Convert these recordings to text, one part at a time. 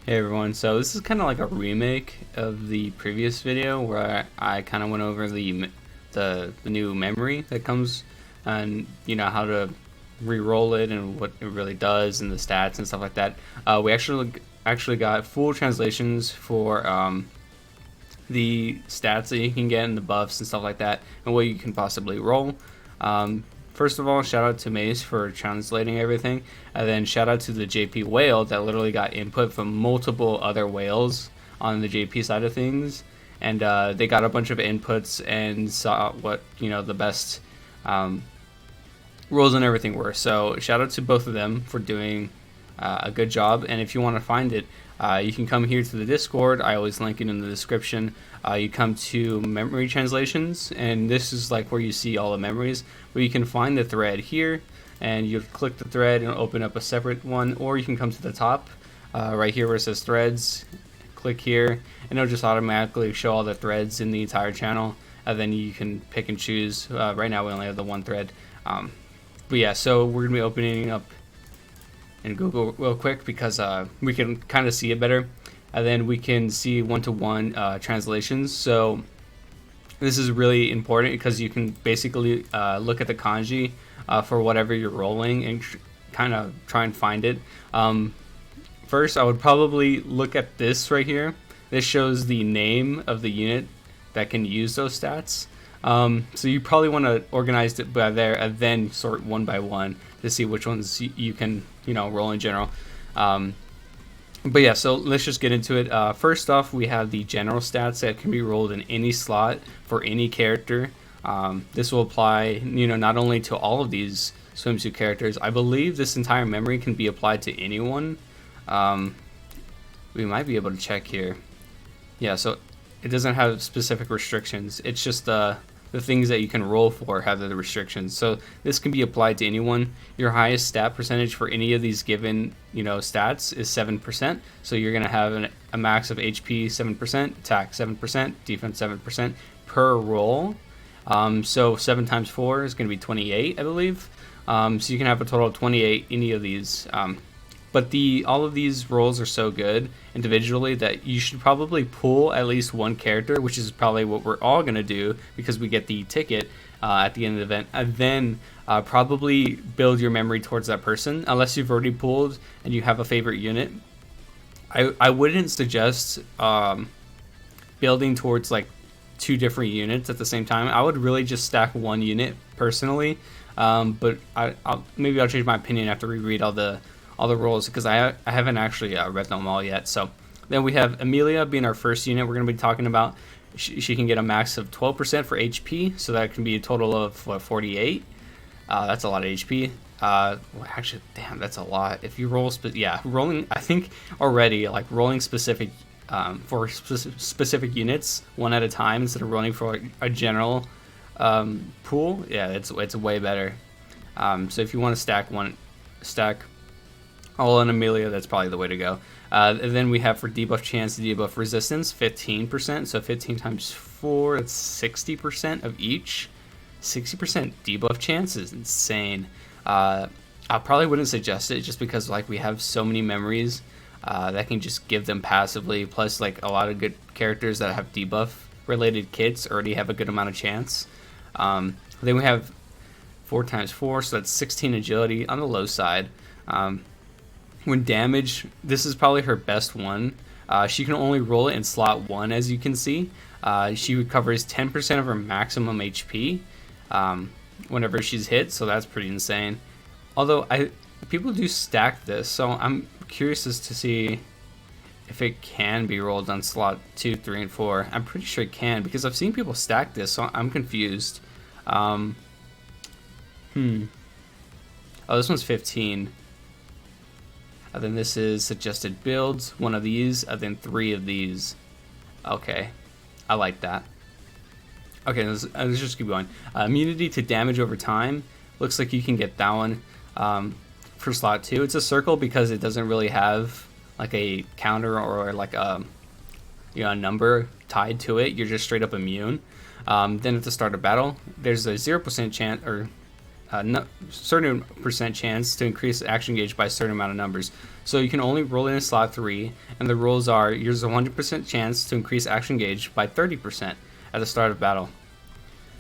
Hey everyone, so this is kind of like a remake of the previous video where I kind of went over the new memory that comes and how to re-roll it and what it really does and the stats and stuff like that. We actually got full translations for the stats that you can get and the buffs and stuff like that and what you can possibly roll. First of all, shout out to Mace for translating everything, and then shout out to the JP whale that literally got input from multiple other whales on the JP side of things, and they got a bunch of inputs and saw what the best rules and everything were. So shout out to both of them for doing a good job. And if you want to find it, you can come here to the Discord. I always link it in the description. You come to memory translations, and this is like where you see all the memories. Where you can find the thread here, and you click the thread and open up a separate one, or you can come to the top right here where it says threads. Click here, and it'll just automatically show all the threads in the entire channel. And then you can pick and choose. Right now we only have the one thread. But yeah, so we're gonna be opening up in Google real quick because we can kind of see it better, and then we can see one-to-one translations. So this is really important because you can basically look at the kanji for whatever you're rolling and kind of try and find it. First, I would probably look at this right here. This shows the name of the unit that can use those stats. So you probably want to organize it by there and then sort one by one to see which ones you can, roll in general. But yeah, so let's just get into it. First off, we have the general stats that can be rolled in any slot for any character. This will apply, not only to all of these swimsuit characters. I believe this entire memory can be applied to anyone. We might be able to check here. Yeah, so it doesn't have specific restrictions. It's just the things that you can roll for have the restrictions. So this can be applied to anyone. Your highest stat percentage for any of these given, stats is 7%. So you're going to have a max of HP 7%, attack 7%, defense 7% per roll. So 7 times 4 is going to be 28, I believe. So you can have a total of 28 any of these. But all of these rolls are so good individually that you should probably pull at least one character, which is probably what we're all going to do because we get the ticket at the end of the event. And then probably build your memory towards that person, unless you've already pulled and you have a favorite unit. I wouldn't suggest building towards like 2 different units at the same time. I would really just stack one unit personally. But maybe I'll change my opinion after we read all the roles because I haven't actually read them all yet. So then we have Emilia being our first unit we're going to be talking about. She can get a max of 12% for HP, so that can be a total of 48. That's a lot of HP. Well, actually, damn, that's a lot. If you roll, rolling, I think already like rolling specific for specific units one at a time instead of rolling for a general pool. Yeah, it's way better. So if you want to stack all in Emilia, that's probably the way to go. And then we have for debuff chance, debuff resistance, 15%. So 15 times 4, that's 60% of each. 60% debuff chance is insane. I probably wouldn't suggest it just because like we have so many memories that can just give them passively. Plus like a lot of good characters that have debuff related kits already have a good amount of chance. Then we have 4 times 4, so that's 16 agility on the low side. When damage, this is probably her best one. She can only roll it in slot 1, as you can see. She recovers 10% of her maximum HP whenever she's hit, so that's pretty insane. Although people do stack this, so I'm curious as to see if it can be rolled on slot 2, 3, and 4. I'm pretty sure it can because I've seen people stack this, so I'm confused. Oh, this one's 15. And then this is suggested builds, 1 of these, and then 3 of these. Okay, I like that. Okay, let's just keep going. Immunity to damage over time. Looks like you can get that one for slot 2. It's a circle because it doesn't really have like a counter or like a number tied to it. You're just straight up immune. Then at the start of battle, there's a 0% chance or certain percent chance to increase action gauge by a certain amount of numbers. So you can only roll in a slot 3, and the rules are: there's a 100% chance to increase action gauge by 30% at the start of battle.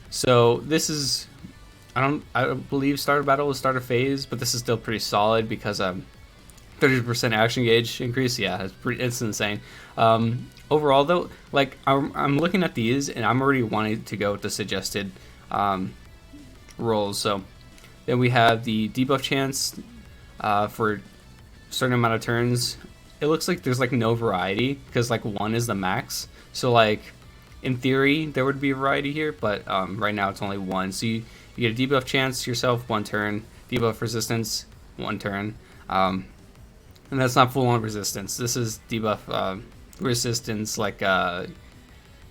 So this is, I believe start of battle will start a phase, but this is still pretty solid because 30% action gauge increase. Yeah, it's insane. Overall though, like I'm looking at these and I'm already wanting to go with the suggested rolls. So then we have the debuff chance for a certain amount of turns. It looks like there's like no variety because like 1 is the max. So like in theory there would be a variety here, but right now it's only 1. So you get a debuff chance yourself 1 turn, debuff resistance 1 turn, and that's not full on resistance. This is debuff resistance, like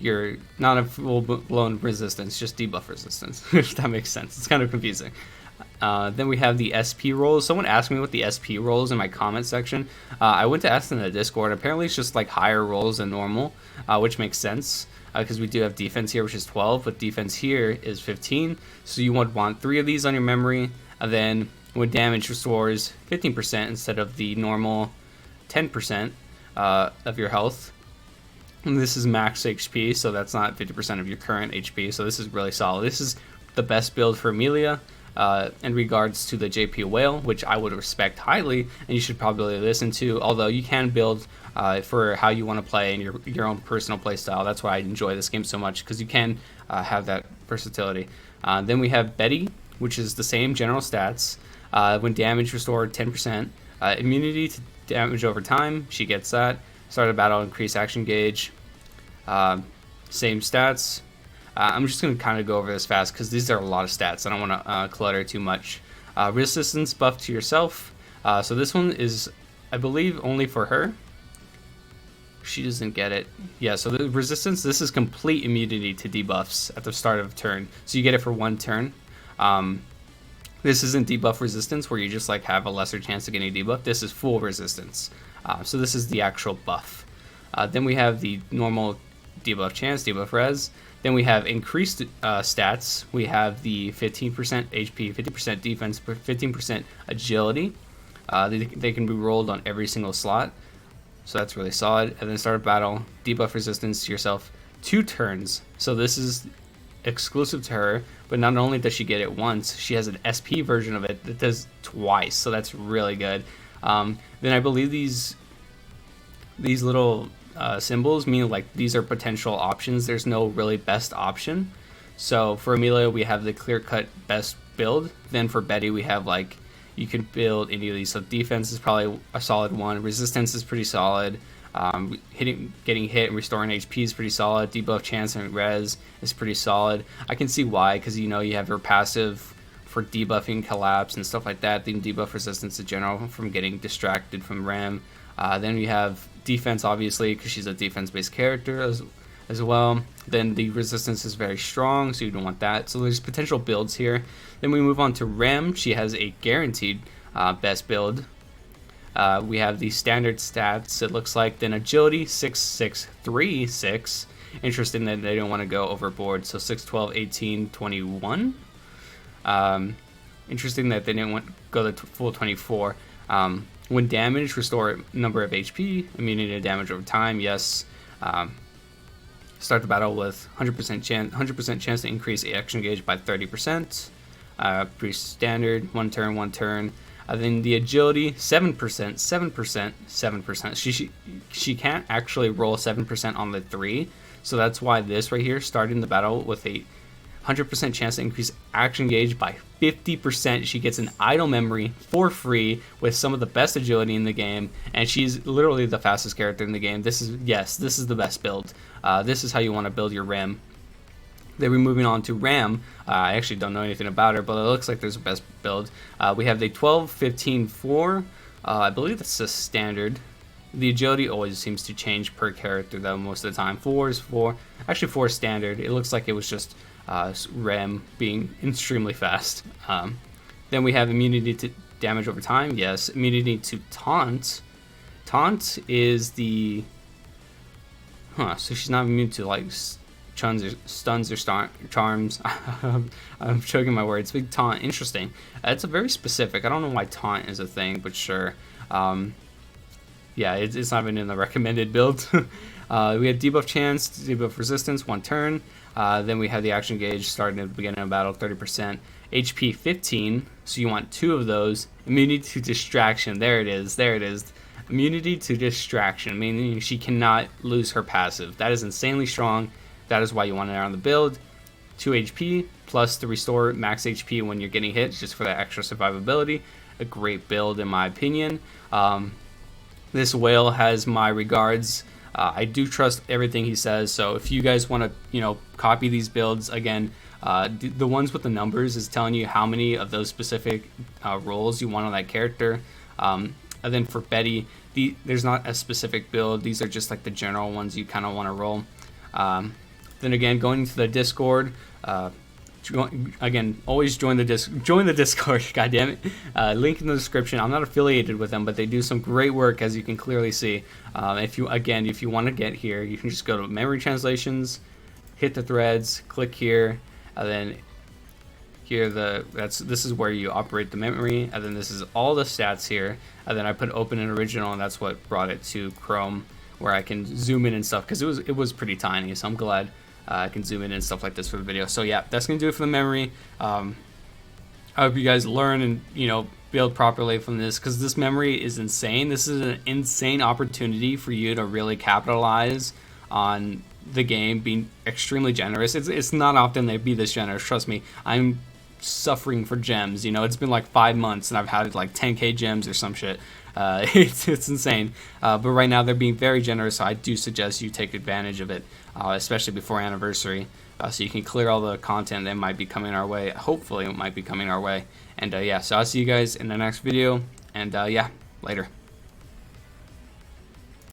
you're not a full blown resistance, just debuff resistance. If that makes sense. It's kind of confusing. Then we have the SP rolls. Someone asked me what the SP rolls in my comment section. I went to ask them in the Discord. Apparently it's just like higher rolls than normal, which makes sense because we do have defense here, which is 12, but defense here is 15. So you would want 3 of these on your memory, and then when damage restores 15% instead of the normal 10% of your health. And this is max HP, so that's not 50% of your current HP, so this is really solid. This is the best build for Emilia in regards to the JP Whale, which I would respect highly, and you should probably listen to, although you can build for how you want to play and your own personal play style. That's why I enjoy this game so much, because you can have that versatility. Then we have Betty, which is the same general stats. When damage restored 10%, immunity to damage over time, she gets that. Start of battle, increase action gauge, same stats. I'm just going to kind of go over this fast because these are a lot of stats. I don't want to clutter too much. Resistance buff to yourself. So this one is, I believe, only for her. She doesn't get it. Yeah, so the resistance, this is complete immunity to debuffs at the start of a turn. So you get it for 1 turn. This isn't debuff resistance where you just like have a lesser chance of getting a debuff. This is full resistance. So this is the actual buff. Then we have the normal debuff chance, debuff res. Then we have increased stats. We have the 15% HP, 50% defense, 15% agility. They can be rolled on every single slot. So that's really solid. And then start of battle, debuff resistance to yourself 2 turns. So this is exclusive to her, but not only does she get it once, she has an SP version of it that does twice. So that's really good. Then I believe these little symbols mean like these are potential options. There's no really best option. So for Emilia we have the clear-cut best build. Then for Betty we have like you can build any of these. So defense is probably a solid one. Resistance is pretty solid. Getting hit and restoring HP is pretty solid. Debuff chance and res is pretty solid. I can see why, because you have your passive for debuffing collapse and stuff like that. Then debuff resistance in general from getting distracted from Ram. Then we have defense, obviously, because she's a defense-based character as well. Then the resistance is very strong, so you don't want that. So there's potential builds here. Then we move on to Ram. She has a guaranteed best build. We have the standard stats, it looks like. Then agility 6, 6, 3, 6. Interesting that they don't want to go overboard. So 6, 12, 18, 21. Interesting that they didn't want to go the full 24. When damaged, restore number of HP, immunity to damage over time. Yes. Start the battle with 100% chance to increase action gauge by 30%. Pretty standard. 1 turn, 1 turn. Then the agility 7%, 7%, 7%. She can't actually roll 7% on the 3, so that's why this right here, starting the battle with a 100% chance to increase action gauge by 50%. She gets an idle memory for free with some of the best agility in the game, and she's literally the fastest character in the game. This is the best build. This is how you want to build your Ram. Then we're moving on to Ram. I actually don't know anything about her, but it looks like there's a best build. We have the 12, 15, 4. I believe that's the standard. The agility always seems to change per character, though, most of the time. 4 is 4. Actually, 4 is standard. It looks like it was just Ram being extremely fast. Then we have immunity to damage over time. Yes. Immunity to taunt. Taunt is the... so she's not immune to, like, stuns or charms. I'm choking my words. Big taunt. Interesting. It's a very specific. I don't know why taunt is a thing, but sure. Yeah, it's not even in the recommended build. We have debuff chance, debuff resistance, 1 turn. Then we have the action gauge starting at the beginning of battle, 30%. HP 15, so you want 2 of those. Immunity to distraction. There it is. There it is. Immunity to distraction, meaning she cannot lose her passive. That is insanely strong. That is why you want it on the build. 2 HP plus to restore max HP when you're getting hit, just for that extra survivability. A great build in my opinion. This whale has my regards. I do trust everything he says, so if you guys want to, copy these builds, again, the ones with the numbers is telling you how many of those specific roles you want on that character. And then for Betty, there's not a specific build. These are just like the general ones you kind of want to roll. Then again, going to the Discord, again, always join the Discord. God damn it! Link in the description. I'm not affiliated with them, but they do some great work, as you can clearly see. If you want to get here, you can just go to memory translations, hit the threads, click here, and then here this is where you operate the memory, and then this is all the stats here, and then I put open and original, and that's what brought it to Chrome, where I can zoom in and stuff, because it was pretty tiny. So I'm glad I can zoom in and stuff like this for the video. So yeah, that's gonna do it for the memory. I hope you guys learn and build properly from this, because this memory is insane. This is an insane opportunity for you to really capitalize on the game being extremely generous. It's not often they'd be this generous. Trust me, I'm suffering for gems. It's been like 5 months and I've had like 10k gems or some shit. It's insane. But right now they're being very generous, so I do suggest you take advantage of it, especially before anniversary, so you can clear all the content that might be coming our way. Hopefully it might be coming our way. And yeah, so I'll see you guys in the next video, and yeah, later.